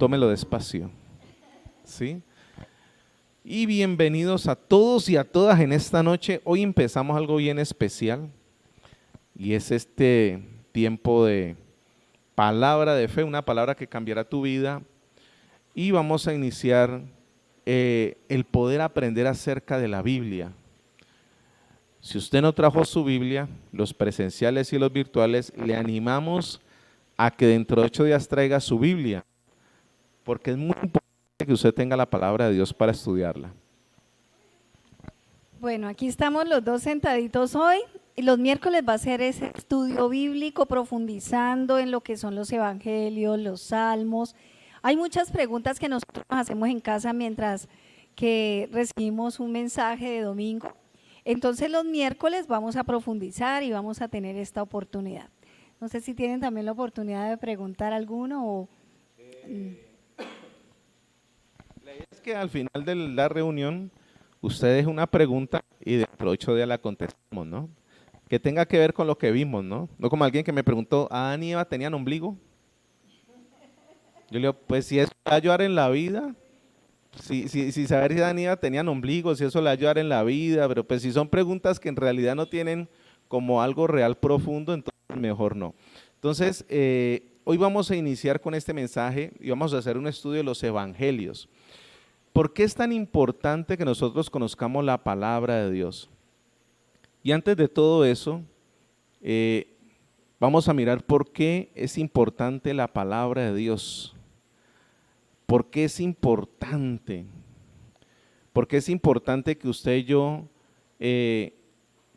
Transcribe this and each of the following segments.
tómelo despacio, ¿sí? Y bienvenidos a todos y a todas en esta noche. Hoy empezamos algo bien especial y es este tiempo de palabra de fe, una palabra que cambiará tu vida, y vamos a iniciar el poder aprender acerca de la Biblia. Si usted no trajo su Biblia, los presenciales y los virtuales, le animamos a que dentro de 8 días traiga su Biblia, porque es muy importante que usted tenga la palabra de Dios para estudiarla. Bueno, aquí estamos los dos sentaditos hoy, y los miércoles va a ser ese estudio bíblico profundizando en lo que son los evangelios, los salmos. Hay muchas preguntas que nosotros nos hacemos en casa mientras que recibimos un mensaje de domingo. Entonces los miércoles vamos a profundizar y vamos a tener esta oportunidad. No sé si tienen también la oportunidad de preguntar alguno o… La idea es que al final de la reunión usted deje una pregunta y dentro de 8 días la contestamos, ¿no? Que tenga que ver con lo que vimos, ¿no? No como alguien que me preguntó, ¿Adán y Eva tenían ombligo? Yo le digo, pues si eso le va a ayudar en la vida, si saber si Adán y Eva tenían ombligo, si eso le va a ayudar en la vida, pero pues si son preguntas que en realidad no tienen como algo real profundo, entonces mejor no. Entonces, hoy vamos a iniciar con este mensaje y vamos a hacer un estudio de los evangelios. ¿Por qué es tan importante que nosotros conozcamos la palabra de Dios? Y antes de todo eso, vamos a mirar por qué es importante la palabra de Dios. ¿Por qué es importante? ¿Por qué es importante que usted y yo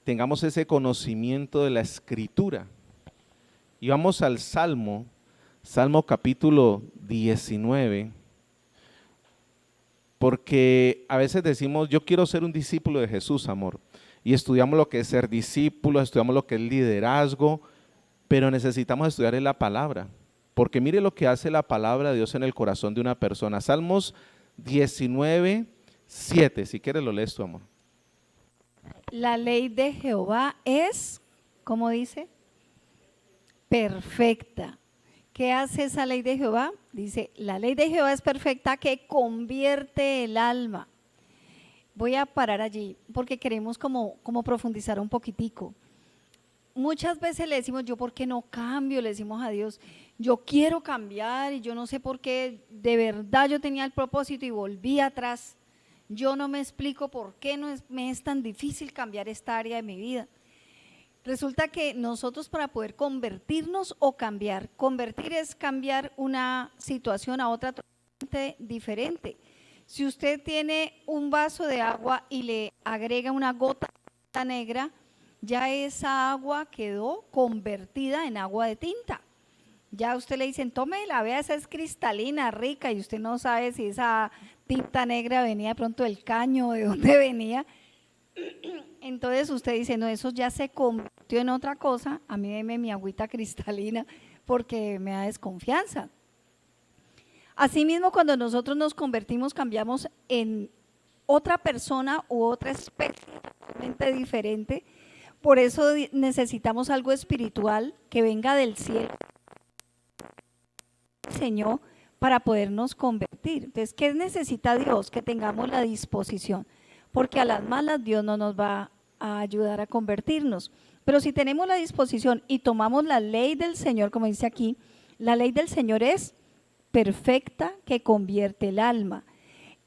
tengamos ese conocimiento de la Escritura? Y vamos al Salmo capítulo 19, porque a veces decimos, yo quiero ser un discípulo de Jesús, amor, y estudiamos lo que es ser discípulo, estudiamos lo que es liderazgo, pero necesitamos estudiar la palabra, porque mire lo que hace la palabra de Dios en el corazón de una persona. Salmos 19, 7, si quieres lo lees tú, amor. La ley de Jehová es, ¿cómo dice? Perfecta. ¿Qué hace esa ley de Jehová? Dice, la ley de Jehová es perfecta que convierte el alma. Voy a parar allí porque queremos como profundizar un poquitico. Muchas veces le decimos, yo por qué no cambio, le decimos a Dios, yo quiero cambiar y yo no sé por qué, de verdad yo tenía el propósito y volví atrás. Yo no me explico por qué me es tan difícil cambiar esta área de mi vida. Resulta que nosotros para poder convertirnos o cambiar, convertir es cambiar una situación a otra totalmente diferente. Si usted tiene un vaso de agua y le agrega una gota negra, ya esa agua quedó convertida en agua de tinta. Ya usted le dicen, tómela, vea, esa es cristalina, rica, y usted no sabe si esa tinta negra venía de pronto del caño, de dónde venía. Entonces usted dice, no, eso ya se convirtió en otra cosa, a mí deme mi agüita cristalina porque me da desconfianza. Asimismo, cuando nosotros nos convertimos, cambiamos en otra persona u otra especie totalmente diferente. Por eso necesitamos algo espiritual que venga del cielo, Señor, para podernos convertir. Entonces, ¿qué necesita Dios? Que tengamos la disposición, porque a las malas Dios no nos va a ayudar a convertirnos. Pero si tenemos la disposición y tomamos la ley del Señor, como dice aquí, la ley del Señor es perfecta que convierte el alma.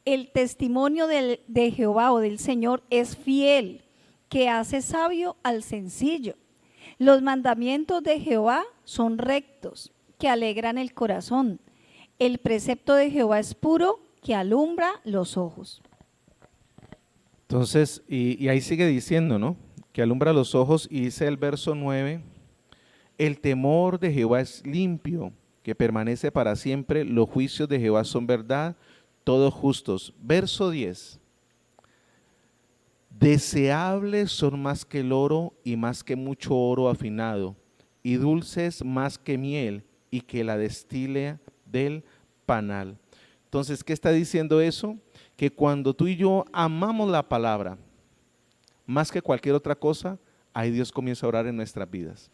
El testimonio de Jehová o del Señor es fiel, que hace sabio al sencillo. Los mandamientos de Jehová son rectos, que alegran el corazón. El precepto de Jehová es puro, que alumbra los ojos. Entonces, y ahí sigue diciendo, ¿no? Que alumbra los ojos, y dice el verso 9, el temor de Jehová es limpio, que permanece para siempre, los juicios de Jehová son verdad, todos justos. Verso 10, deseables son más que el oro y más que mucho oro afinado, y dulces más que miel y que la destila del panal. Entonces, ¿qué está diciendo eso? Que cuando tú y yo amamos la palabra, más que cualquier otra cosa, ahí Dios comienza a orar en nuestras vidas.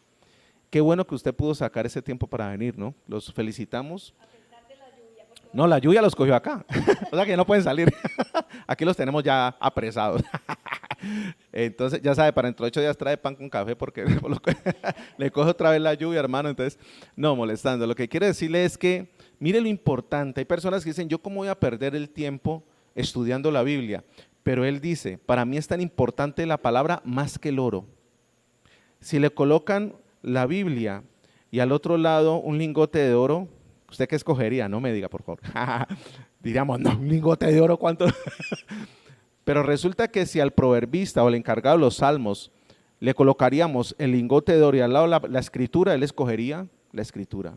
Qué bueno que usted pudo sacar ese tiempo para venir, ¿no? Los felicitamos. A pesar de la lluvia, porque No, la lluvia los cogió acá. O sea que ya no pueden salir. Aquí los tenemos ya apresados. Entonces, ya sabe, para dentro de 8 días trae pan con café porque le coge otra vez la lluvia, hermano. Entonces, no, molestando. Lo que quiero decirle es que, mire lo importante. Hay personas que dicen, ¿yo cómo voy a perder el tiempo estudiando la Biblia? Pero él dice, para mí es tan importante la palabra más que el oro. Si le colocan la Biblia y al otro lado un lingote de oro, ¿usted qué escogería? No me diga, por favor. Diríamos, no, un lingote de oro, ¿cuánto? Pero resulta que si al proverbista o al encargado de los salmos le colocaríamos el lingote de oro y al lado la escritura, él escogería la escritura.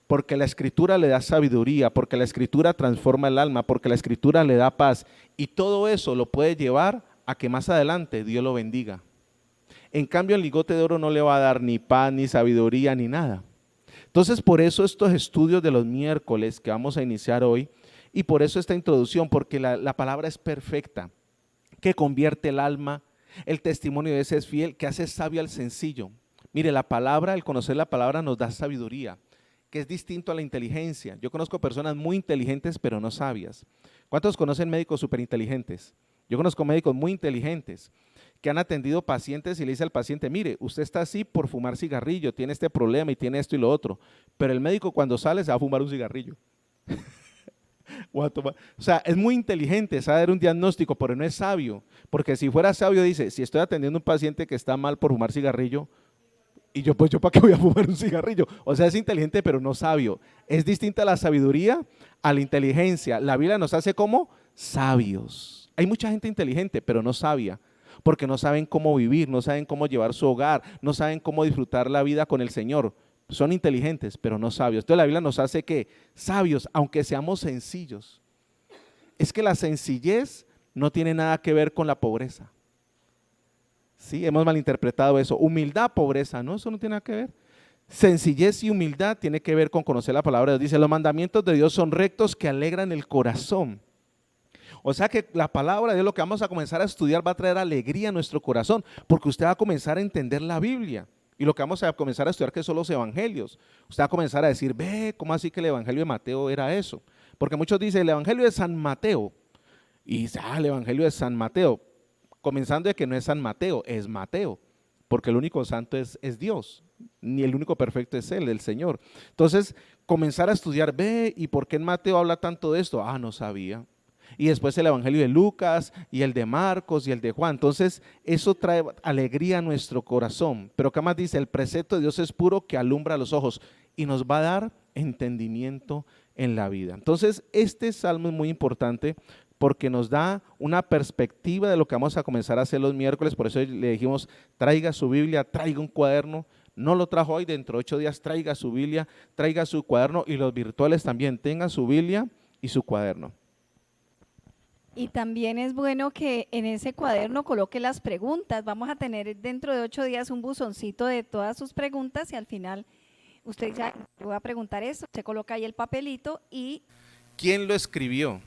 Porque la escritura le da sabiduría, porque la escritura transforma el alma, porque la escritura le da paz. Y todo eso lo puede llevar a que más adelante Dios lo bendiga. En cambio, el lingote de oro no le va a dar ni paz, ni sabiduría, ni nada. Entonces, por eso estos estudios de los miércoles que vamos a iniciar hoy, y por eso esta introducción, porque la palabra es perfecta, que convierte el alma, el testimonio de ese es fiel, que hace sabio al sencillo. Mire, la palabra, el conocer la palabra nos da sabiduría, que es distinto a la inteligencia. Yo conozco personas muy inteligentes, pero no sabias. ¿Cuántos conocen médicos súper inteligentes? Yo conozco médicos muy inteligentes que han atendido pacientes y le dice al paciente, mire, usted está así por fumar cigarrillo, tiene este problema y tiene esto y lo otro, pero el médico cuando sale se va a fumar un cigarrillo. O sea, es muy inteligente, sabe dar un diagnóstico, pero no es sabio, porque si fuera sabio dice, si estoy atendiendo a un paciente que está mal por fumar cigarrillo, y yo pues yo para qué voy a fumar un cigarrillo, o sea, es inteligente pero no sabio. Es distinta la sabiduría a la inteligencia. La Biblia nos hace como sabios. Hay mucha gente inteligente pero no sabia, porque no saben cómo vivir, no saben cómo llevar su hogar, no saben cómo disfrutar la vida con el Señor. Son inteligentes, pero no sabios. Entonces la Biblia nos hace que sabios, aunque seamos sencillos. Es que la sencillez no tiene nada que ver con la pobreza. Sí, hemos malinterpretado eso. Humildad, pobreza, no, eso no tiene nada que ver. Sencillez y humildad tiene que ver con conocer la palabra de Dios. Dice, los mandamientos de Dios son rectos que alegran el corazón. O sea que la palabra de Dios, lo que vamos a comenzar a estudiar, va a traer alegría a nuestro corazón, porque usted va a comenzar a entender la Biblia. Y lo que vamos a comenzar a estudiar, que son los evangelios. Usted va a comenzar a decir, ve, ¿cómo así que el evangelio de Mateo era eso? Porque muchos dicen, el evangelio de San Mateo. Y dice, el evangelio de San Mateo. Comenzando de que no es San Mateo, es Mateo. Porque el único santo es Dios. Ni el único perfecto es Él, el Señor. Entonces, comenzar a estudiar, ve, ¿y por qué en Mateo habla tanto de esto? No sabía. Y después el evangelio de Lucas y el de Marcos y el de Juan. Entonces eso trae alegría a nuestro corazón. Pero ¿qué más dice? El precepto de Dios es puro que alumbra los ojos y nos va a dar entendimiento en la vida. Entonces este salmo es muy importante porque nos da una perspectiva de lo que vamos a comenzar a hacer los miércoles. Por eso le dijimos, traiga su Biblia, traiga un cuaderno. No lo trajo hoy, dentro de 8 días traiga su Biblia, traiga su cuaderno, y los virtuales también tengan su Biblia y su cuaderno. Y también es bueno que en ese cuaderno coloque las preguntas. Vamos a tener dentro de 8 días un buzoncito de todas sus preguntas y al final usted ya va a preguntar eso, se coloca ahí el papelito y… ¿Quién lo escribió?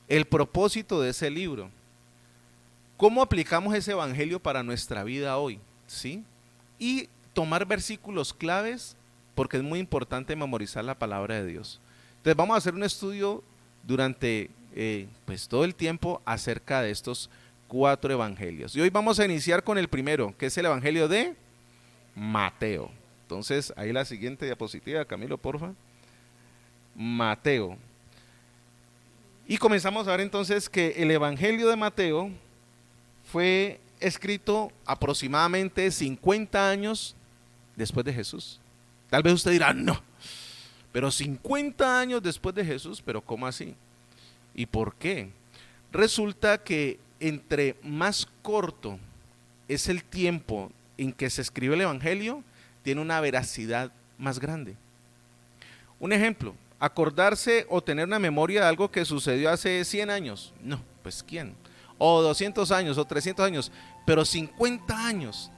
El propósito de ese libro. ¿Cómo aplicamos ese evangelio para nuestra vida hoy? ¿Sí? Y tomar versículos claves, porque es muy importante memorizar la palabra de Dios. Entonces vamos a hacer un estudio durante pues todo el tiempo acerca de estos 4 evangelios. Y hoy vamos a iniciar con el primero, que es el evangelio de Mateo. Entonces, ahí la siguiente diapositiva, Camilo, porfa. Mateo. Y comenzamos a ver entonces que el evangelio de Mateo fue escrito aproximadamente 50 años después de Jesús. Tal vez usted dirá, no, pero 50 años después de Jesús, pero ¿cómo así? ¿Y por qué? Resulta que entre más corto es el tiempo en que se escribe el evangelio, tiene una veracidad más grande. Un ejemplo, acordarse o tener una memoria de algo que sucedió hace 100 años. No, pues ¿quién? O 200 años o 300 años, pero 50 años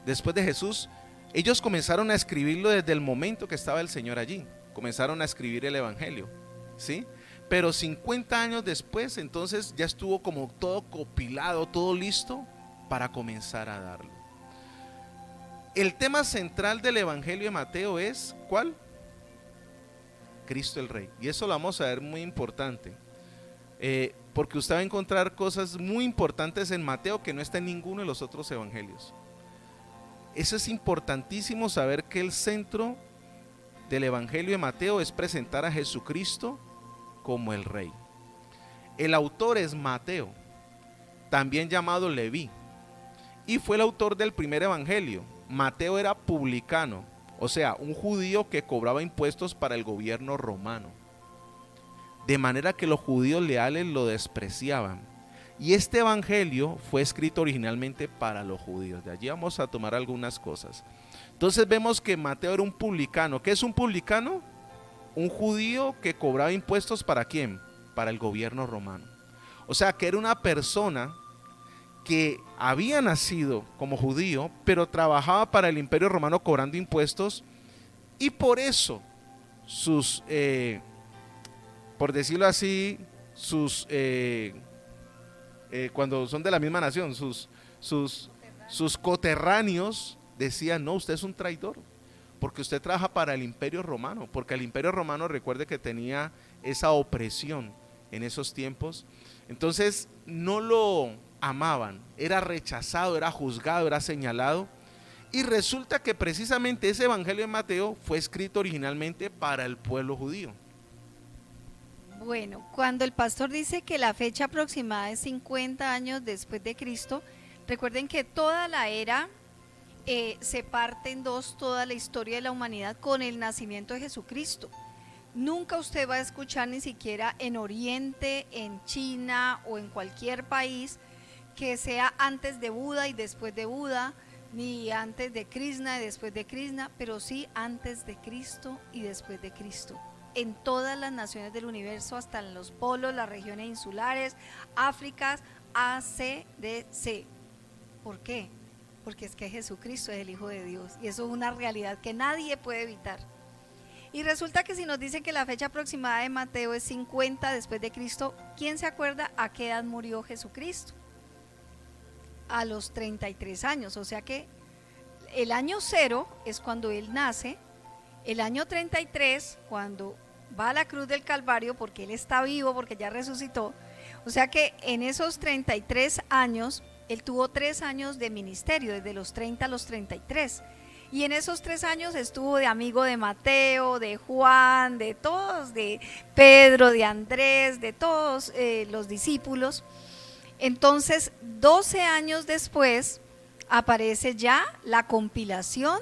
después de Jesús, ellos comenzaron a escribirlo desde el momento que estaba el Señor allí. Comenzaron a escribir el evangelio, ¿sí? Pero 50 años después, entonces ya estuvo como todo compilado, todo listo para comenzar a darlo. El tema central del evangelio de Mateo es, ¿cuál? Cristo el Rey. Y eso lo vamos a ver muy importante, porque usted va a encontrar cosas muy importantes en Mateo que no está en ninguno de los otros evangelios. Eso es importantísimo, saber que el centro del evangelio de Mateo es presentar a Jesucristo como el Rey. El autor es Mateo, también llamado Leví, y fue el autor del primer evangelio. Mateo era publicano, o sea, un judío que cobraba impuestos para el gobierno romano, de manera que los judíos leales lo despreciaban. Y este evangelio fue escrito originalmente para los judíos. De allí vamos a tomar algunas cosas. Entonces vemos que Mateo era un publicano. ¿Qué es un publicano? Un judío que cobraba impuestos, ¿para quién? Para el gobierno romano. O sea, que era una persona que había nacido como judío, pero trabajaba para el imperio romano cobrando impuestos, y por eso sus, por decirlo así, sus, cuando son de la misma nación, sus coterráneos decían: no, usted es un traidor, porque usted trabaja para el imperio romano, porque el imperio romano, recuerde que tenía esa opresión en esos tiempos. Entonces no lo amaban, era rechazado, era juzgado, era señalado. Y resulta que precisamente ese evangelio de Mateo fue escrito originalmente para el pueblo judío. Bueno, cuando el pastor dice que la fecha aproximada es 50 años después de Cristo, recuerden que toda la era se parte en dos, toda la historia de la humanidad con el nacimiento de Jesucristo. Nunca usted va a escuchar, ni siquiera en Oriente, en China o en cualquier país, que sea antes de Buda y después de Buda, ni antes de Krishna y después de Krishna, pero sí antes de Cristo y después de Cristo. En todas las naciones del universo, hasta en los polos, las regiones insulares, África, A, C, D, C. ¿Por qué? Porque es que Jesucristo es el Hijo de Dios, y eso es una realidad que nadie puede evitar. Y resulta que si nos dicen que la fecha aproximada de Mateo es 50 después de Cristo, ¿quién se acuerda a qué edad murió Jesucristo? A los 33 años, o sea que el año 0 es cuando él nace, el año 33 cuando va a la cruz del Calvario, porque él está vivo, porque ya resucitó. O sea que en esos 33 años, él tuvo 3 años de ministerio, desde los 30 a los 33. Y en esos 3 años estuvo de amigo de Mateo, de Juan, de todos, de Pedro, de Andrés, de todos los discípulos. Entonces, 12 años después, aparece ya la compilación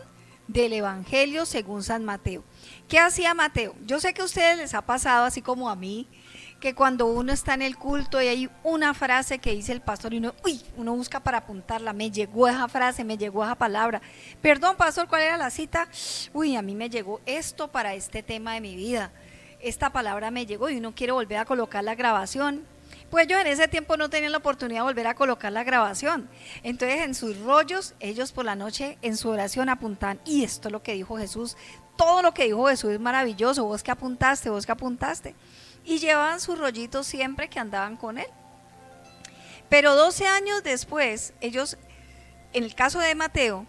del Evangelio según San Mateo. ¿Qué hacía Mateo? Yo sé que a ustedes les ha pasado, así como a mí, que cuando uno está en el culto y hay una frase que dice el pastor y uno busca para apuntarla: me llegó esa frase, me llegó esa palabra. Perdón, pastor, ¿cuál era la cita? A mí me llegó esto para este tema de mi vida. Esta palabra me llegó y uno quiere volver a colocar la grabación. Pues yo en ese tiempo no tenía la oportunidad de volver a colocar la grabación. Entonces en sus rollos, ellos por la noche en su oración apuntan: y esto es lo que dijo Jesús, todo lo que dijo Jesús es maravilloso, vos que apuntaste. Y llevaban sus rollitos siempre que andaban con él. Pero 12 años después, ellos, en el caso de Mateo,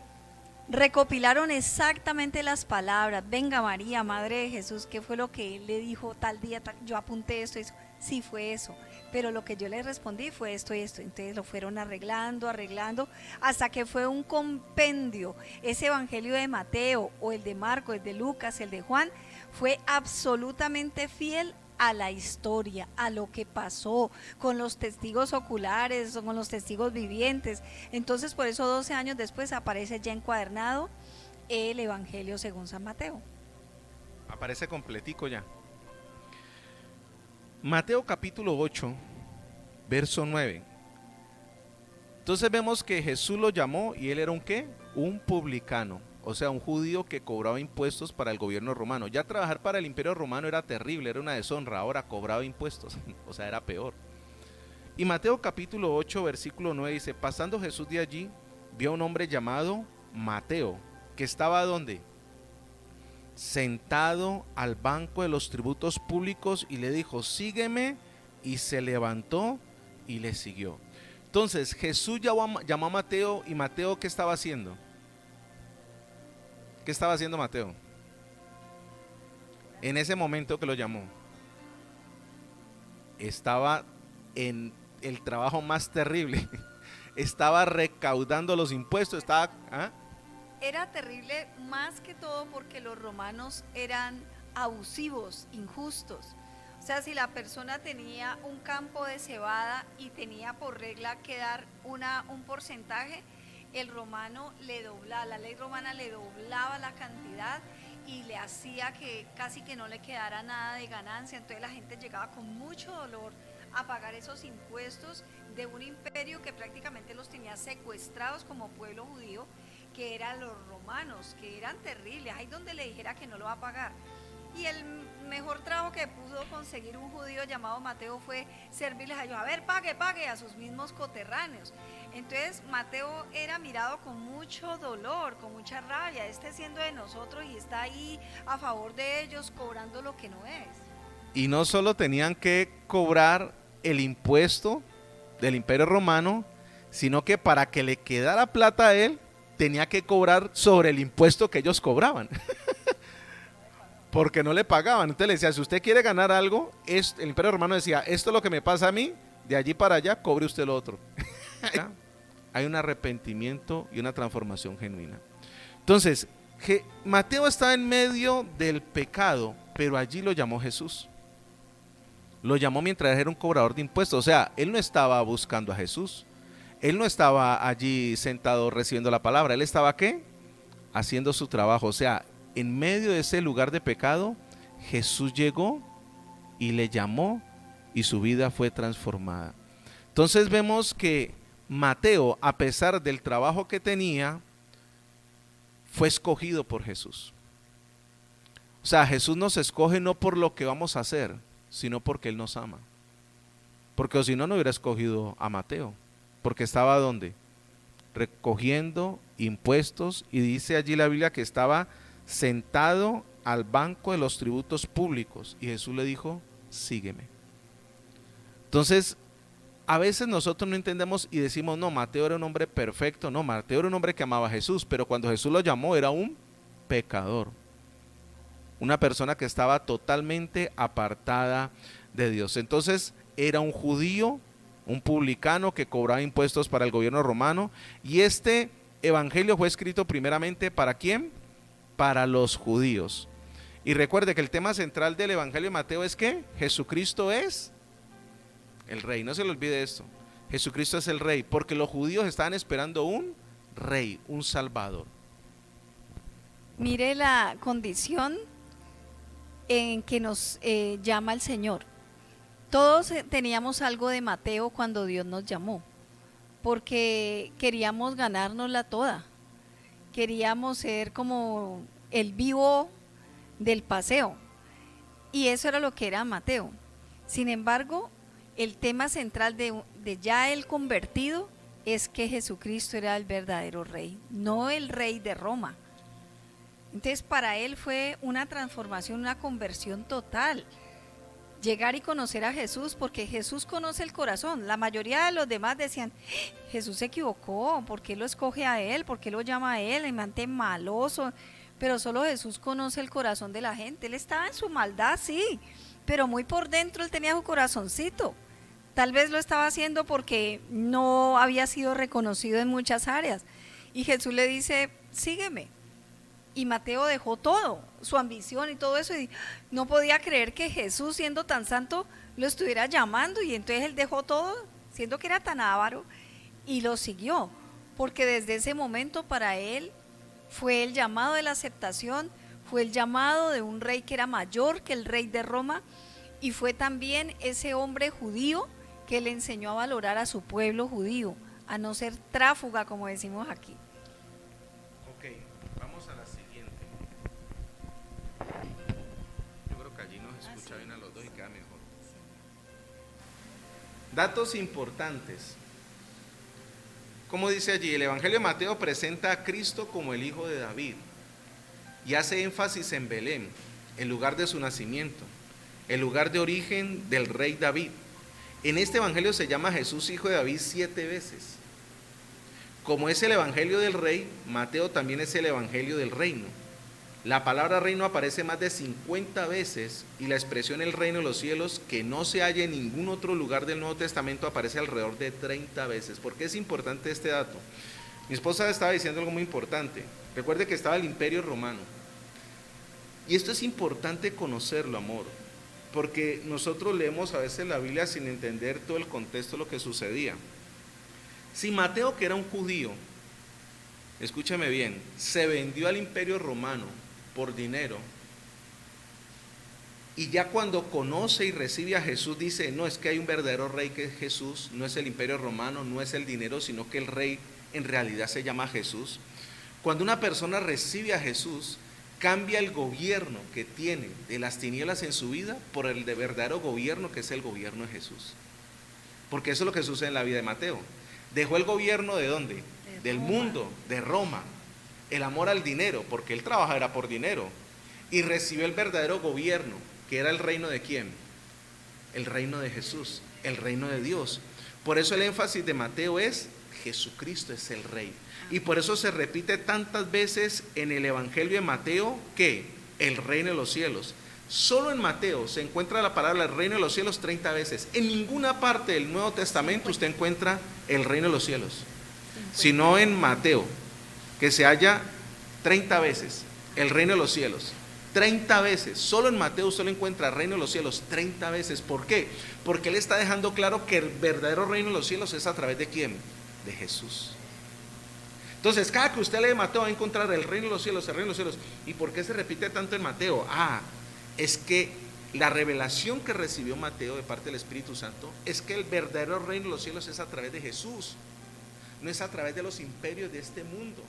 recopilaron exactamente las palabras: venga María, madre de Jesús, ¿qué fue lo que él le dijo tal día? Yo apunté esto, eso. Sí, fue eso, pero lo que yo le respondí fue esto y esto. Entonces lo fueron arreglando, hasta que fue un compendio. Ese evangelio de Mateo, o el de Marcos, el de Lucas, el de Juan, fue absolutamente fiel a la historia, a lo que pasó, con los testigos oculares, con los testigos vivientes. Entonces por eso 12 años después aparece ya encuadernado el evangelio según San Mateo. Aparece completico ya. Mateo capítulo 8, verso 9. Entonces vemos que Jesús lo llamó y él era un ¿qué? Un publicano, o sea, un judío que cobraba impuestos para el gobierno romano. Ya trabajar para el imperio romano era terrible, era una deshonra. Ahora cobraba impuestos, o sea, era peor. Y Mateo capítulo 8, versículo 9 dice: pasando Jesús de allí, vio a un hombre llamado Mateo, que estaba ¿dónde? Sentado al banco de los tributos públicos, y le dijo: sígueme. Y se levantó y le siguió. Entonces Jesús llamó a Mateo, y Mateo, ¿qué estaba haciendo? ¿Qué estaba haciendo Mateo? En ese momento que lo llamó, estaba en el trabajo más terrible. Estaba recaudando los impuestos, estaba... ¿ah? Era terrible más que todo porque los romanos eran abusivos, injustos. O sea, si la persona tenía un campo de cebada y tenía por regla que dar un porcentaje, el romano le doblaba, la ley romana le doblaba la cantidad y le hacía que casi que no le quedara nada de ganancia. Entonces la gente llegaba con mucho dolor a pagar esos impuestos de un imperio que prácticamente los tenía secuestrados como pueblo judío, que eran los romanos, que eran terribles. Ahí donde le dijera que no lo va a pagar. Y el mejor trabajo que pudo conseguir un judío llamado Mateo fue servirles a ellos. A ver, pague a sus mismos coterráneos. Entonces Mateo era mirado con mucho dolor, con mucha rabia. Siendo de nosotros y está ahí a favor de ellos, cobrando lo que no es. Y no solo tenían que cobrar el impuesto del Imperio Romano, sino que para que le quedara plata a él, tenía que cobrar sobre el impuesto que ellos cobraban. Porque no le pagaban. Entonces le decía, si usted quiere ganar algo, el Imperio Romano decía, esto es lo que me pasa a mí, de allí para allá, cobre usted lo otro. Hay un arrepentimiento y una transformación genuina. Entonces, Mateo estaba en medio del pecado, pero allí lo llamó Jesús. Lo llamó mientras era un cobrador de impuestos. O sea, él no estaba buscando a Jesús. Él no estaba allí sentado recibiendo la palabra. Él estaba, ¿qué? Haciendo su trabajo. O sea, en medio de ese lugar de pecado, Jesús llegó y le llamó y su vida fue transformada. Entonces vemos que Mateo, a pesar del trabajo que tenía, fue escogido por Jesús. O sea, Jesús nos escoge no por lo que vamos a hacer, sino porque Él nos ama. Porque si no, no hubiera escogido a Mateo. Porque estaba ¿dónde? Recogiendo impuestos, y dice allí la Biblia que estaba sentado al banco de los tributos públicos, y Jesús le dijo, sígueme. Entonces, a veces nosotros no entendemos y decimos, no, Mateo era un hombre perfecto. No, Mateo era un hombre que amaba a Jesús, pero cuando Jesús lo llamó era un pecador, una persona que estaba totalmente apartada de Dios. Entonces era un judío, un publicano que cobraba impuestos para el gobierno romano, y este evangelio fue escrito primeramente ¿para quién? Para los judíos. Y recuerde que el tema central del evangelio de Mateo es que Jesucristo es el rey. No se le olvide esto, Jesucristo es el rey, porque los judíos estaban esperando un rey, un salvador. Mire la condición en que nos llama el Señor. Todos teníamos algo de Mateo cuando Dios nos llamó, porque queríamos ganárnosla toda, queríamos ser como el vivo del paseo, y eso era lo que era Mateo. Sin embargo, el tema central de ya el convertido es que Jesucristo era el verdadero rey, no el rey de Roma. Entonces para él fue una transformación, una conversión total. Llegar y conocer a Jesús, porque Jesús conoce el corazón. La mayoría de los demás decían, Jesús se equivocó, ¿por qué lo escoge a él? ¿Por qué lo llama a él? El mante maloso. Pero solo Jesús conoce el corazón de la gente. Él estaba en su maldad, sí, pero muy por dentro él tenía su corazoncito. Tal vez lo estaba haciendo porque no había sido reconocido en muchas áreas. Y Jesús le dice, sígueme. Y Mateo dejó todo, su ambición y todo eso, y no podía creer que Jesús, siendo tan santo, lo estuviera llamando, y entonces él dejó todo, siendo que era tan avaro, y lo siguió, porque desde ese momento para él fue el llamado de la aceptación, fue el llamado de un rey que era mayor que el rey de Roma, y fue también ese hombre judío que le enseñó a valorar a su pueblo judío, a no ser tráfuga, como decimos aquí. Vamos a la siguiente. Yo creo que allí nos escucha bien a los dos y queda mejor. Datos importantes. Como dice allí, el Evangelio de Mateo presenta a Cristo como el hijo de David y hace énfasis en Belén, el lugar de su nacimiento, el lugar de origen del rey David. En este Evangelio se llama Jesús hijo de David 7 veces. Como es el Evangelio del rey, Mateo también es el Evangelio del reino. La palabra reino aparece más de 50 veces y la expresión el reino de los cielos, que no se halla en ningún otro lugar del Nuevo Testamento, aparece alrededor de 30 veces. ¿Por qué es importante este dato? Mi esposa estaba diciendo algo muy importante. Recuerde que estaba el Imperio Romano. Y esto es importante conocerlo, amor, porque nosotros leemos a veces la Biblia sin entender todo el contexto de lo que sucedía. Si Mateo, que era un judío, escúchame bien, se vendió al Imperio Romano por dinero, y ya cuando conoce y recibe a Jesús dice, no, es que hay un verdadero rey que es Jesús, no es el Imperio Romano, no es el dinero, sino que el rey en realidad se llama Jesús. Cuando una persona recibe a Jesús, cambia el gobierno que tiene de las tinieblas en su vida por el de verdadero gobierno, que es el gobierno de Jesús. Porque eso es lo que sucede en la vida de Mateo. Dejó el gobierno ¿de dónde? Del mundo, de Roma. El amor al dinero, porque él trabajaba era por dinero. Y recibió el verdadero gobierno, que era el reino de ¿quién? El reino de Jesús, el reino de Dios. Por eso el énfasis de Mateo es Jesucristo es el rey. Y por eso se repite tantas veces en el Evangelio de Mateo que el reino de los cielos. Solo en Mateo se encuentra la palabra el reino de los cielos 30 veces. En ninguna parte del Nuevo Testamento usted encuentra el reino de los cielos, sino en Mateo, que se halla 30 veces el reino de los cielos. 30 veces, solo en Mateo usted lo encuentra, reino de los cielos, 30 veces. ¿Por qué? Porque él está dejando claro que el verdadero reino de los cielos es a través de ¿quién? De Jesús. Entonces, cada que usted lee Mateo va a encontrar el reino de los cielos, el reino de los cielos. ¿Y por qué se repite tanto en Mateo? Es que la revelación que recibió Mateo de parte del Espíritu Santo es que el verdadero reino de los cielos es a través de Jesús. No es a través de los imperios de este mundo,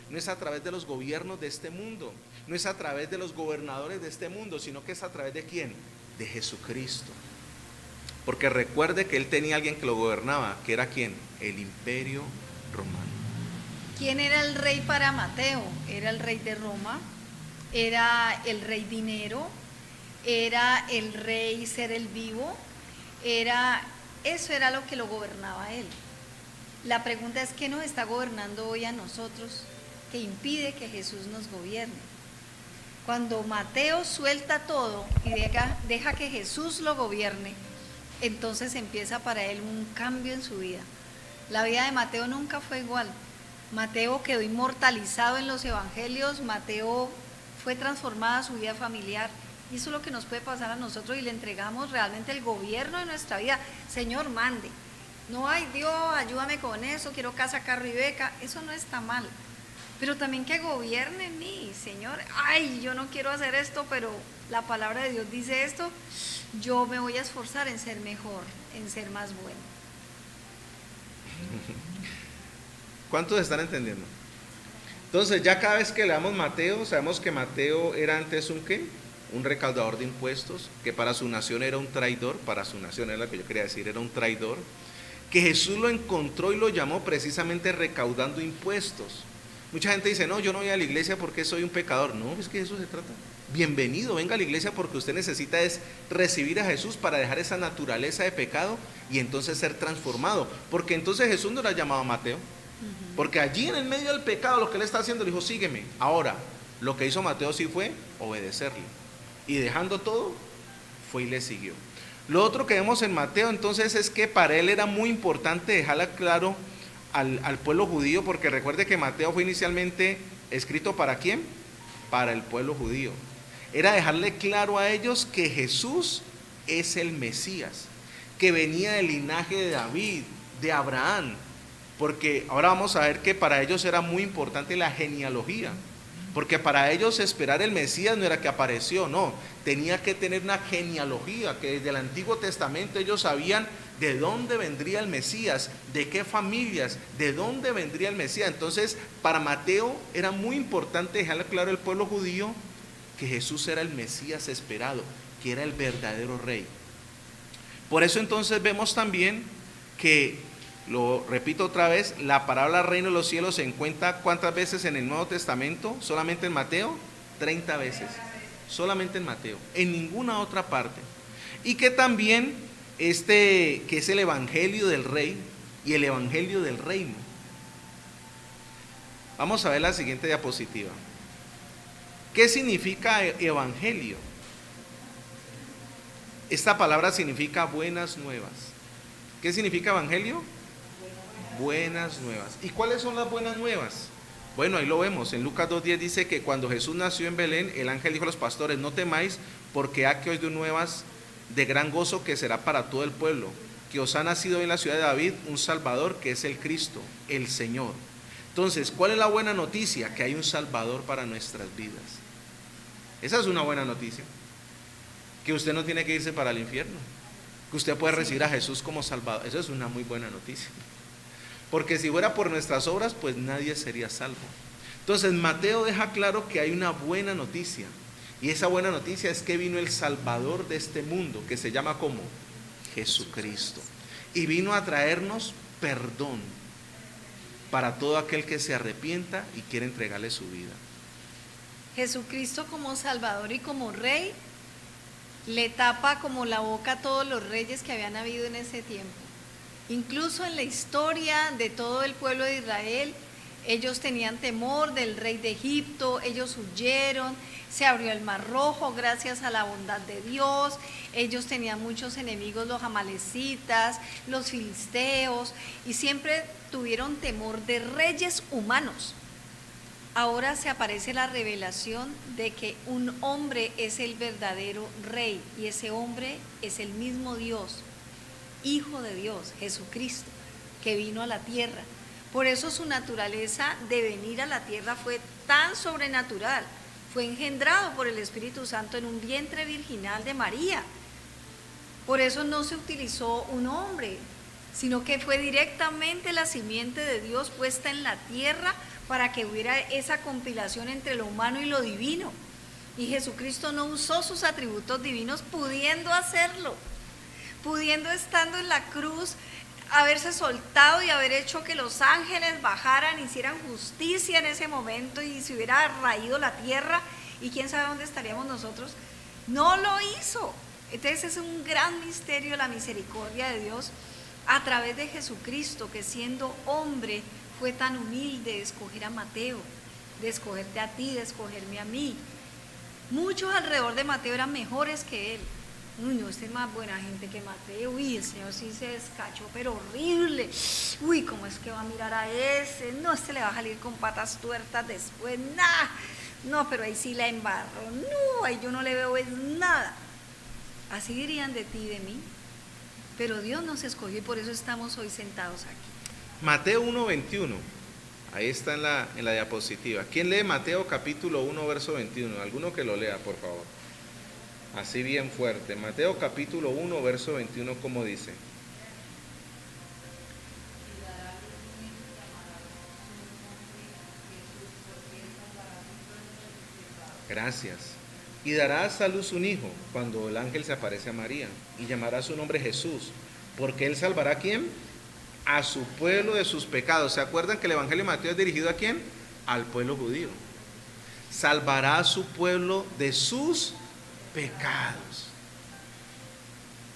no es a través de los gobiernos de este mundo, no es a través de los gobernadores de este mundo, sino que es a través de ¿quién? De Jesucristo. Porque recuerde que él tenía alguien que lo gobernaba, que era ¿quién? El Imperio Romano. ¿Quién era el rey para Mateo? Era el rey de Roma, era el rey dinero, era el rey ser el vivo, eso era lo que lo gobernaba a él. La pregunta es, ¿qué nos está gobernando hoy a nosotros que impide que Jesús nos gobierne? Cuando Mateo suelta todo y deja que Jesús lo gobierne, entonces empieza para él un cambio en su vida. La vida de Mateo nunca fue igual. Mateo quedó inmortalizado en los evangelios, Mateo fue transformada su vida familiar, y eso es lo que nos puede pasar a nosotros, y le entregamos realmente el gobierno de nuestra vida. Señor, mande. No, ay Dios, ayúdame con eso, quiero casa, carro y beca. Eso no está mal, pero también que gobierne en mí, Señor. Ay, yo no quiero hacer esto, pero la palabra de Dios dice esto. Yo me voy a esforzar en ser mejor, en ser más bueno. ¿Cuántos están entendiendo? Entonces, ya cada vez que leamos Mateo, sabemos que Mateo era antes un ¿qué? Un recaudador de impuestos, que para su nación era un traidor, para su nación era lo que yo quería decir, era un traidor, que Jesús lo encontró y lo llamó precisamente recaudando impuestos. Mucha gente dice, no, yo no voy a la iglesia porque soy un pecador. No, es que de eso se trata. Bienvenido, venga a la iglesia, porque usted necesita es recibir a Jesús para dejar esa naturaleza de pecado y entonces ser transformado. Porque entonces Jesús no era llamado a Mateo, porque allí en el medio del pecado lo que él está haciendo, le dijo, sígueme. Ahora, lo que hizo Mateo sí fue obedecerle, y dejando todo, fue y le siguió. Lo otro que vemos en Mateo entonces es que para él era muy importante dejarle claro al pueblo judío, porque recuerde que Mateo fue inicialmente escrito ¿para quién? Para el pueblo judío. Era dejarle claro a ellos que Jesús es el Mesías, que venía del linaje de David, de Abraham, porque ahora vamos a ver que para ellos era muy importante la genealogía, porque para ellos esperar el Mesías no era que apareció, no, tenía que tener una genealogía, que desde el Antiguo Testamento ellos sabían de dónde vendría el Mesías, de qué familias, de dónde vendría el Mesías. Entonces, para Mateo era muy importante dejarle claro al pueblo judío que Jesús era el Mesías esperado, que era el verdadero rey. Por eso entonces vemos también que, lo repito otra vez, la palabra reino de los cielos se encuentra ¿cuántas veces en el Nuevo Testamento? Solamente en Mateo, 30 veces. Solamente en Mateo, en ninguna otra parte. Y que también que es el evangelio del rey y el evangelio del reino. Vamos a ver la siguiente diapositiva. ¿Qué significa evangelio? Esta palabra significa buenas nuevas. ¿Qué significa evangelio? Buenas nuevas. ¿Y cuáles son las buenas nuevas? Bueno, ahí lo vemos. En Lucas 2:10 dice que cuando Jesús nació en Belén, el ángel dijo a los pastores: no temáis, porque ha que hoy de nuevas de gran gozo que será para todo el pueblo, que os ha nacido en la ciudad de David un Salvador, que es el Cristo, el Señor. Entonces, ¿cuál es la buena noticia? Que hay un Salvador para nuestras vidas. Esa es una buena noticia. Que usted no tiene que irse para el infierno, que usted puede recibir a Jesús como Salvador. Eso es una muy buena noticia, porque si fuera por nuestras obras, pues nadie sería salvo. Entonces Mateo deja claro que hay una buena noticia, y esa buena noticia es que vino el Salvador de este mundo, que se llama como Jesucristo, y vino a traernos perdón para todo aquel que se arrepienta y quiere entregarle su vida. Jesucristo como Salvador y como Rey le tapa como la boca a todos los reyes que habían habido en ese tiempo. Incluso en la historia de todo el pueblo de Israel, ellos tenían temor del rey de Egipto, ellos huyeron, se abrió el mar Rojo gracias a la bondad de Dios. Ellos tenían muchos enemigos, los amalecitas, los filisteos, y siempre tuvieron temor de reyes humanos. Ahora se aparece la revelación de que un hombre es el verdadero rey, y ese hombre es el mismo Dios, Hijo de Dios, Jesucristo, que vino a la tierra. Por eso su naturaleza de venir a la tierra fue tan sobrenatural. Fue engendrado por el Espíritu Santo en un vientre virginal de María. Por eso no se utilizó un hombre, sino que fue directamente la simiente de Dios puesta en la tierra para que hubiera esa compilación entre lo humano y lo divino. Y Jesucristo no usó sus atributos divinos pudiendo hacerlo, pudiendo, estando en la cruz, haberse soltado y haber hecho que los ángeles bajaran, hicieran justicia en ese momento y se hubiera raído la tierra, y quién sabe dónde estaríamos nosotros. No lo hizo. Entonces es un gran misterio la misericordia de Dios a través de Jesucristo, que siendo hombre fue tan humilde de escoger a Mateo, de escogerte a ti, de escogerme a mí. Muchos alrededor de Mateo eran mejores que él. Uy, no, este es más buena gente que Mateo. Uy, el Señor sí se descachó, pero horrible. Uy, ¿cómo es que va a mirar a ese? No, este le va a salir con patas tuertas después. Nah, no, pero ahí sí la embarró. No, ahí yo no le veo es nada. Así dirían de ti y de mí. Pero Dios nos escogió y por eso estamos hoy sentados aquí. Mateo 1:21, ahí está en la diapositiva. ¿Quién lee Mateo capítulo 1, verso 21? Alguno que lo lea, por favor. Así bien fuerte. Mateo capítulo 1, verso 21, ¿cómo dice? Gracias. Y darás a luz un hijo cuando el ángel se aparece a María, y llamará su nombre Jesús, porque él salvará ¿a quién? A su pueblo de sus pecados. ¿Se acuerdan que el evangelio de Mateo es dirigido a quién? Al pueblo judío. Salvará a su pueblo de sus pecados.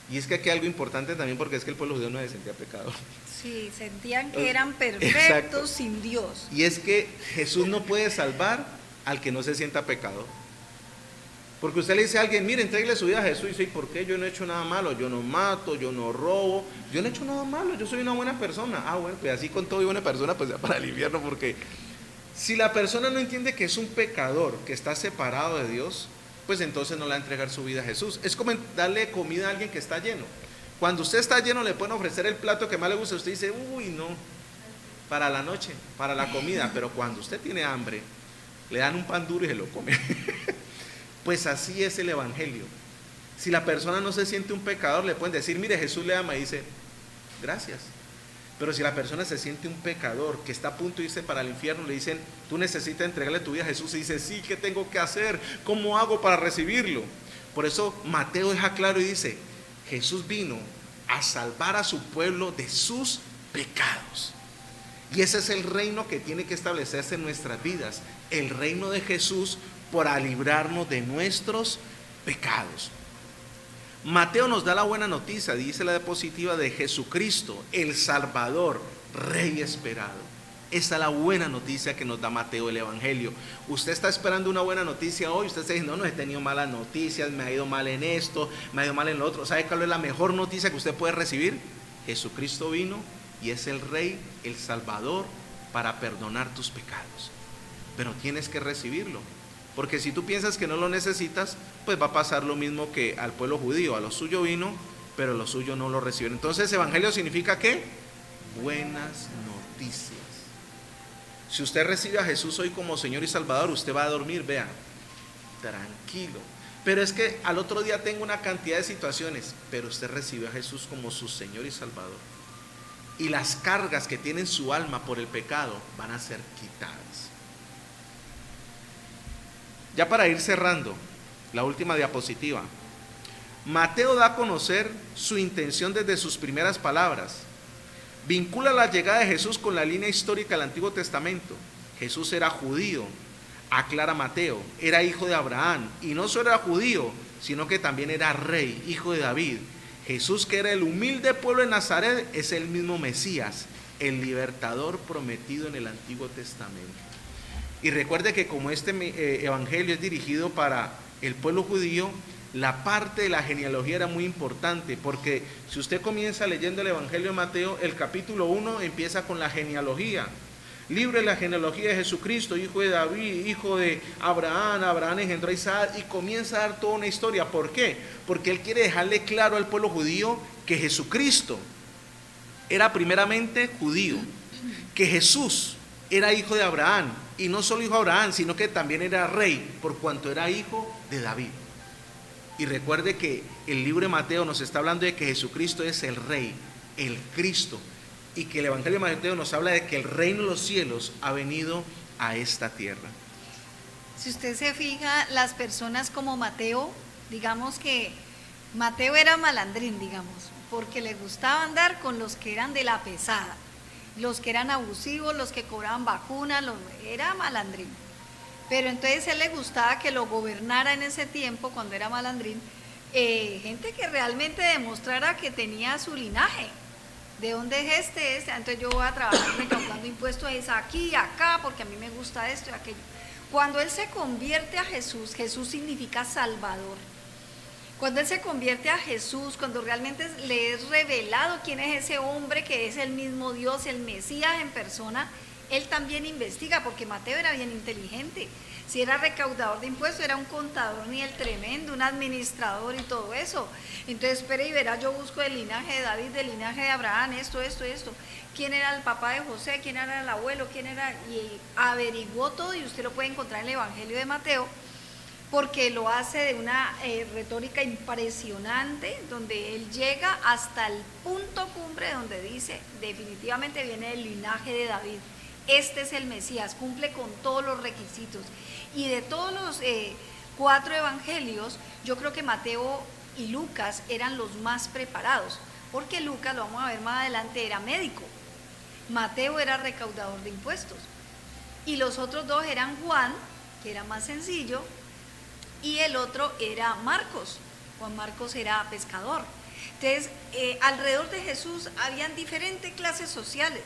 Y es que aquí hay algo importante también, porque es que el pueblo judío no se sentía pecado. Sí, sentían que eran perfectos. Exacto. Sin Dios. Y es que Jesús no puede salvar al que no se sienta pecador. Porque usted le dice a alguien: mire, entréguele su vida a Jesús, y dice: ¿por qué? Yo no he hecho nada malo, yo no mato, yo no robo, yo no he hecho nada malo, yo soy una buena persona. Ah, bueno, pues así con todo y buena persona, pues ya para el infierno. Porque si la persona no entiende que es un pecador, que está separado de Dios, pues entonces no le va a entregar su vida a Jesús. Es como darle comida a alguien que está lleno. Cuando usted está lleno, le pueden ofrecer el plato que más le gusta. Usted dice: uy, no, para la noche, para la comida. Pero cuando usted tiene hambre, le dan un pan duro y se lo come. Pues así es el evangelio. Si la persona no se siente un pecador, le pueden decir: mire, Jesús le ama, y dice: gracias. Pero si la persona se siente un pecador que está a punto de irse para el infierno, le dicen: tú necesitas entregarle tu vida a Jesús, y dice: sí, ¿qué tengo que hacer? ¿Cómo hago para recibirlo? Por eso Mateo deja claro y dice: Jesús vino a salvar a su pueblo de sus pecados. Y ese es el reino que tiene que establecerse en nuestras vidas, el reino de Jesús, para librarnos de nuestros pecados. Mateo nos da la buena noticia, dice la diapositiva, de Jesucristo, el Salvador, Rey esperado. Esa es la buena noticia que nos da Mateo, el Evangelio. Usted está esperando una buena noticia hoy, usted está diciendo, no, he tenido malas noticias, me ha ido mal en esto, me ha ido mal en lo otro. ¿Sabe cuál es la mejor noticia que usted puede recibir? Jesucristo vino y es el Rey, el Salvador, para perdonar tus pecados. Pero tienes que recibirlo, porque si tú piensas que no lo necesitas, pues va a pasar lo mismo que al pueblo judío. A lo suyo vino, pero lo suyo no lo recibieron. Entonces, Evangelio significa ¿qué? Buenas noticias. Si usted recibe a Jesús hoy como Señor y Salvador, usted va a dormir, vea, tranquilo. Pero es que al otro día tengo una cantidad de situaciones, pero usted recibió a Jesús como su Señor y Salvador. Y las cargas que tiene en su alma por el pecado van a ser quitadas. Ya para ir cerrando, la última diapositiva. Mateo da a conocer su intención desde sus primeras palabras. Vincula la llegada de Jesús con la línea histórica del Antiguo Testamento. Jesús era judío, aclara Mateo, era hijo de Abraham, y no solo era judío, sino que también era rey, hijo de David. Jesús, que era el humilde pueblo de Nazaret, es el mismo Mesías, el libertador prometido en el Antiguo Testamento. Y recuerde que como este evangelio es dirigido para el pueblo judío, la parte de la genealogía era muy importante, porque si usted comienza leyendo el Evangelio de Mateo, el capítulo 1 empieza con la genealogía. Libro de la genealogía de Jesucristo, hijo de David, hijo de Abraham, Abraham engendró a Isaac, y comienza a dar toda una historia. ¿Por qué? Porque él quiere dejarle claro al pueblo judío que Jesucristo era primeramente judío, que Jesús era hijo de Abraham, y no solo hijo de Abraham, sino que también era rey, por cuanto era hijo de David. Y recuerde que el libro de Mateo nos está hablando de que Jesucristo es el Rey, el Cristo, y que el Evangelio de Mateo nos habla de que el reino de los cielos ha venido a esta tierra. Si usted se fija, las personas como Mateo, digamos que Mateo era malandrín, digamos, porque le gustaba andar con los que eran de la pesada, los que eran abusivos, los que cobraban vacunas, era malandrín. Pero entonces a él le gustaba que lo gobernara en ese tiempo, cuando era malandrín, gente que realmente demostrara que tenía su linaje. ¿De dónde es este? Entonces yo voy a trabajar recaudando impuestos es aquí y acá, porque a mí me gusta esto y aquello. Cuando él se convierte a Jesús, Jesús significa Salvador. Cuando él se convierte a Jesús, cuando realmente le es revelado quién es ese hombre que es el mismo Dios, el Mesías en persona, él también investiga, porque Mateo era bien inteligente. Si era recaudador de impuestos, era un contador ni el tremendo, un administrador y todo eso. Entonces, espere y verá, yo busco el linaje de David, del linaje de Abraham, esto. ¿Quién era el papá de José? ¿Quién era el abuelo? ¿Quién era? Y averiguó todo, y usted lo puede encontrar en el Evangelio de Mateo, porque lo hace de una retórica impresionante, donde él llega hasta el punto cumbre donde dice, definitivamente viene del linaje de David. Este es el Mesías, cumple con todos los requisitos. Y de todos los 4 evangelios, yo creo que Mateo y Lucas eran los más preparados, porque Lucas, lo vamos a ver más adelante, era médico. Mateo era recaudador de impuestos. Y los otros 2 eran Juan, que era más sencillo, y el otro era Marcos. Juan Marcos era pescador. Entonces, alrededor de Jesús habían diferentes clases sociales.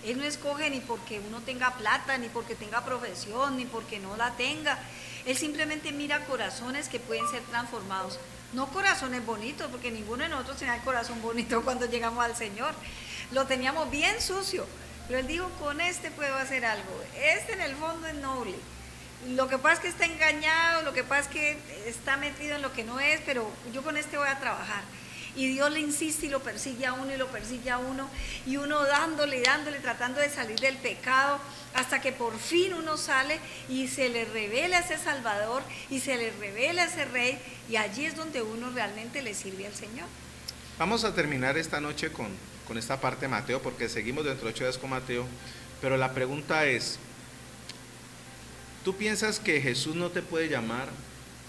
Él no escoge ni porque uno tenga plata, ni porque tenga profesión, ni porque no la tenga. Él simplemente mira corazones que pueden ser transformados. No corazones bonitos, porque ninguno de nosotros tenía el corazón bonito cuando llegamos al Señor. Lo teníamos bien sucio. Pero él dijo, con este puedo hacer algo. Este en el fondo es noble. Lo que pasa es que está engañado, lo que pasa es que está metido en lo que no es, pero yo con este voy a trabajar. Y Dios le insiste y lo persigue a uno y lo persigue a uno, y uno dándole, tratando de salir del pecado, hasta que por fin uno sale y se le revela ese Salvador y se le revela ese Rey, y allí es donde uno realmente le sirve al Señor. Vamos a terminar esta noche con esta parte de Mateo, porque seguimos dentro de 8 días con Mateo, pero la pregunta es, ¿tú piensas que Jesús no te puede llamar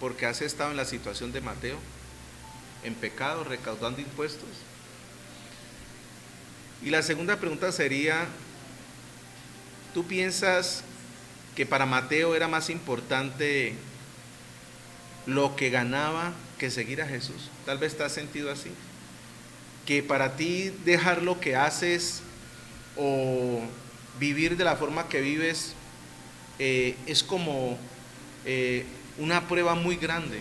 porque has estado en la situación de Mateo? En pecado, recaudando impuestos. Y la segunda pregunta sería, ¿tú piensas que para Mateo era más importante lo que ganaba que seguir a Jesús? Tal vez te has sentido así, que para ti dejar lo que haces o vivir de la forma que vives es como una prueba muy grande,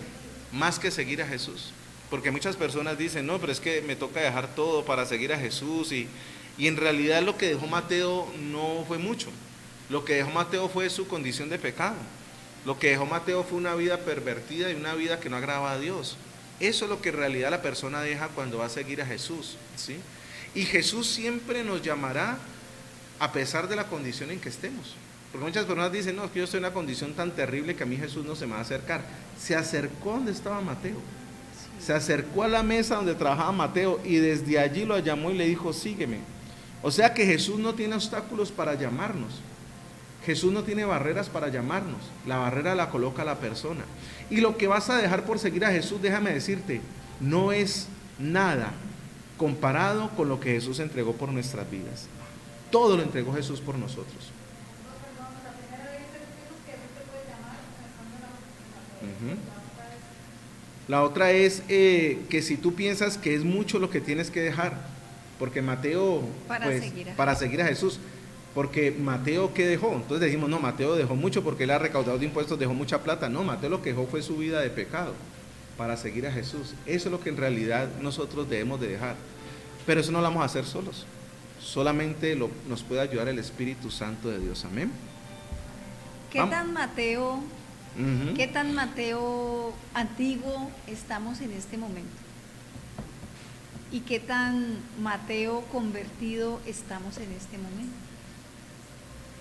más que seguir a Jesús. Porque muchas personas dicen, no, pero es que me toca dejar todo para seguir a Jesús, y en realidad lo que dejó Mateo no fue mucho. Lo que dejó Mateo fue su condición de pecado. Lo que dejó Mateo fue una vida pervertida y una vida que no agrada a Dios. Eso es lo que en realidad la persona deja cuando va a seguir a Jesús, ¿sí? Y Jesús siempre nos llamará a pesar de la condición en que estemos. Porque muchas personas dicen, no, es que yo estoy en una condición tan terrible que a mí Jesús no se me va a acercar. Se acercó donde estaba Mateo. Se acercó a la mesa donde trabajaba Mateo y desde allí lo llamó y le dijo, sígueme. O sea que Jesús no tiene obstáculos para llamarnos. Jesús no tiene barreras para llamarnos. La barrera la coloca la persona. Y lo que vas a dejar por seguir a Jesús, déjame decirte, no es nada comparado con lo que Jesús entregó por nuestras vidas. Todo lo entregó Jesús por nosotros. Uh-huh. La otra es que si tú piensas que es mucho lo que tienes que dejar, porque Mateo, para seguir a Jesús, porque Mateo, ¿qué dejó? Entonces decimos, no, Mateo dejó mucho porque él ha recaudado de impuestos, dejó mucha plata. No, Mateo lo que dejó fue su vida de pecado para seguir a Jesús. Eso es lo que en realidad nosotros debemos de dejar. Pero eso no lo vamos a hacer solos. Solamente nos puede ayudar el Espíritu Santo de Dios. Amén. ¿Qué tan Mateo, qué tan Mateo antiguo estamos en este momento? ¿Y qué tan Mateo convertido estamos en este momento?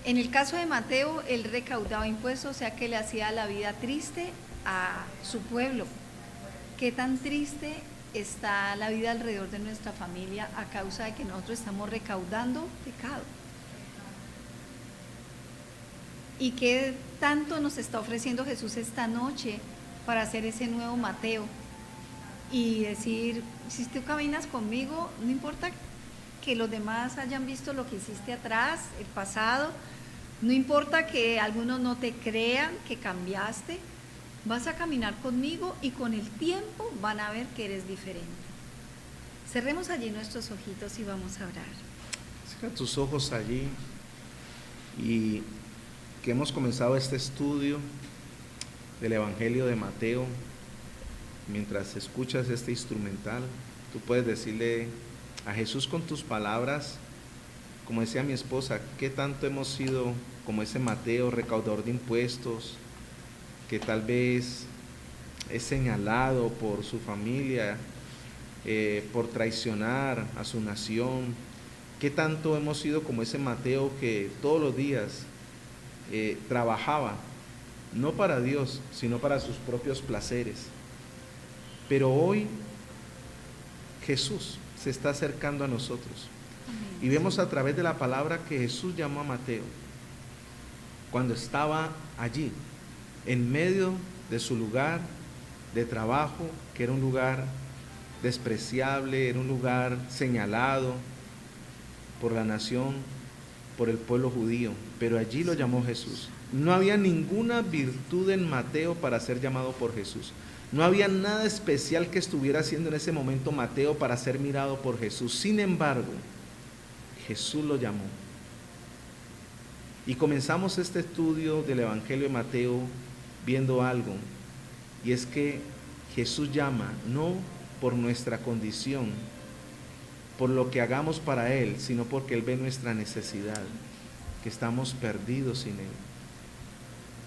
En el caso de Mateo, él recaudaba impuestos, o sea que le hacía la vida triste a su pueblo. ¿Qué tan triste está la vida alrededor de nuestra familia a causa de que nosotros estamos recaudando pecado? ¿Y qué tanto nos está ofreciendo Jesús esta noche para hacer ese nuevo Mateo? Y decir, si tú caminas conmigo, no importa que los demás hayan visto lo que hiciste atrás, el pasado, no importa que algunos no te crean que cambiaste, vas a caminar conmigo y con el tiempo van a ver que eres diferente. Cerremos allí nuestros ojitos y vamos a orar. Cierra tus ojos allí y que hemos comenzado este estudio del Evangelio de Mateo. Mientras escuchas este instrumental, tú puedes decirle a Jesús con tus palabras, como decía mi esposa, qué tanto hemos sido como ese Mateo, recaudador de impuestos, que tal vez es señalado por su familia, por traicionar a su nación. Qué tanto hemos sido como ese Mateo que todos los días trabajaba, no para Dios, sino para sus propios placeres. Pero hoy Jesús se está acercando a nosotros. Y vemos a través de la palabra que Jesús llamó a Mateo cuando estaba allí, en medio de su lugar de trabajo, que era un lugar despreciable, era un lugar señalado por la nación, por el pueblo judío, pero allí lo llamó Jesús. No había ninguna virtud en Mateo para ser llamado por Jesús. No había nada especial que estuviera haciendo en ese momento Mateo para ser mirado por Jesús. Sin embargo, Jesús lo llamó. Y comenzamos este estudio del Evangelio de Mateo viendo algo, y es que Jesús llama no por nuestra condición, por lo que hagamos para Él, sino porque Él ve nuestra necesidad, que estamos perdidos sin Él.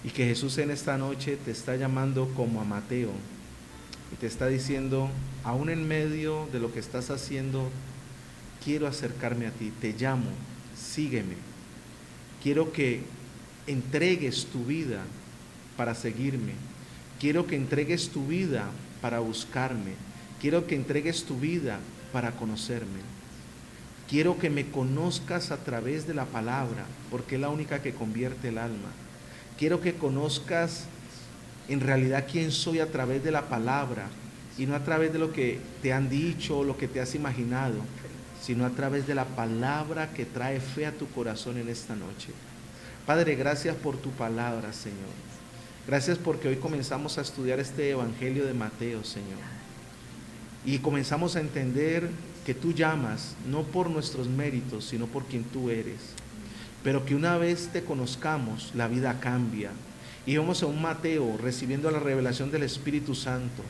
Y que Jesús en esta noche te está llamando como a Mateo y te está diciendo, aún en medio de lo que estás haciendo, quiero acercarme a ti, te llamo, sígueme. Quiero que entregues tu vida para seguirme. Quiero que entregues tu vida para buscarme. Quiero que entregues tu vida para conocerme. Quiero que me conozcas a través de la palabra, porque es la única que convierte el alma. Quiero que conozcas en realidad quién soy a través de la palabra, y no a través de lo que te han dicho o lo que te has imaginado, sino a través de la palabra que trae fe a tu corazón en esta noche. Padre, gracias por tu palabra, Señor. Gracias porque hoy comenzamos a estudiar este Evangelio de Mateo, Señor. Y comenzamos a entender que tú llamas no por nuestros méritos, sino por quien tú eres. pero que una vez te conozcamos, la vida cambia. Y vamos a un Mateo recibiendo la revelación del Espíritu Santo,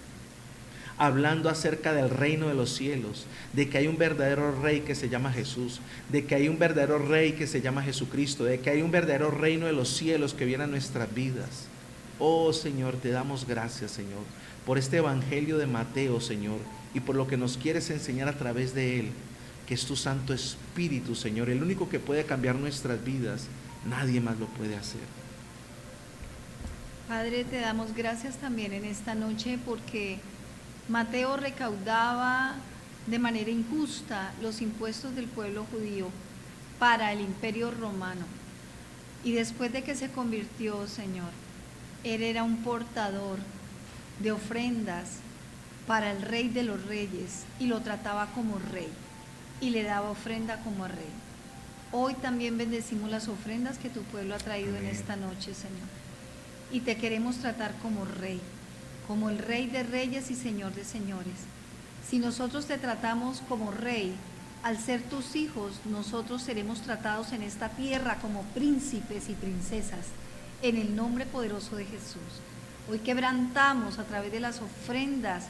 hablando acerca del reino de los cielos, de que hay un verdadero rey que se llama Jesús, de que hay un verdadero rey que se llama Jesucristo, de que hay un verdadero reino de los cielos que viene a nuestras vidas. Oh Señor, te damos gracias, Señor, por este evangelio de Mateo, Señor, y por lo que nos quieres enseñar a través de él, que es tu Santo Espíritu, Señor, el único que puede cambiar nuestras vidas. Nadie más lo puede hacer. Padre, te damos gracias también en esta noche porque Mateo recaudaba de manera injusta los impuestos del pueblo judío para el imperio romano. Y después de que se convirtió, Señor, él era un portador de ofrendas para el Rey de los Reyes y lo trataba como rey y le daba ofrenda como rey. Hoy también bendecimos las ofrendas que tu pueblo ha traído en esta noche, Señor. Y te queremos tratar como rey, como el Rey de Reyes y Señor de Señores. Si nosotros te tratamos como rey, al ser tus hijos, nosotros seremos tratados en esta tierra como príncipes y princesas, en el nombre poderoso de Jesús. Hoy quebrantamos a través de las ofrendas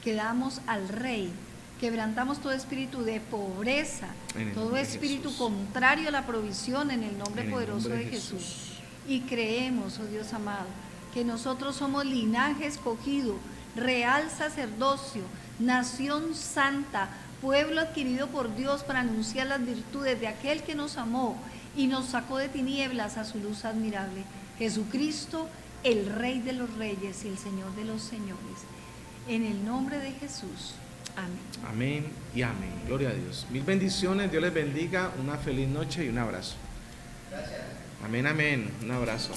que damos al Rey, quebrantamos todo espíritu de pobreza, todo espíritu contrario a la provisión en el nombre poderoso de Jesús. Y creemos, oh Dios amado, que nosotros somos linaje escogido, real sacerdocio, nación santa, pueblo adquirido por Dios para anunciar las virtudes de aquel que nos amó y nos sacó de tinieblas a su luz admirable. Jesucristo, el Rey de los Reyes y el Señor de los Señores. En el nombre de Jesús. Amén. Amén y amén. Gloria a Dios. Mil bendiciones. Dios les bendiga. Una feliz noche y un abrazo. Gracias. Amén, amén. Un abrazo.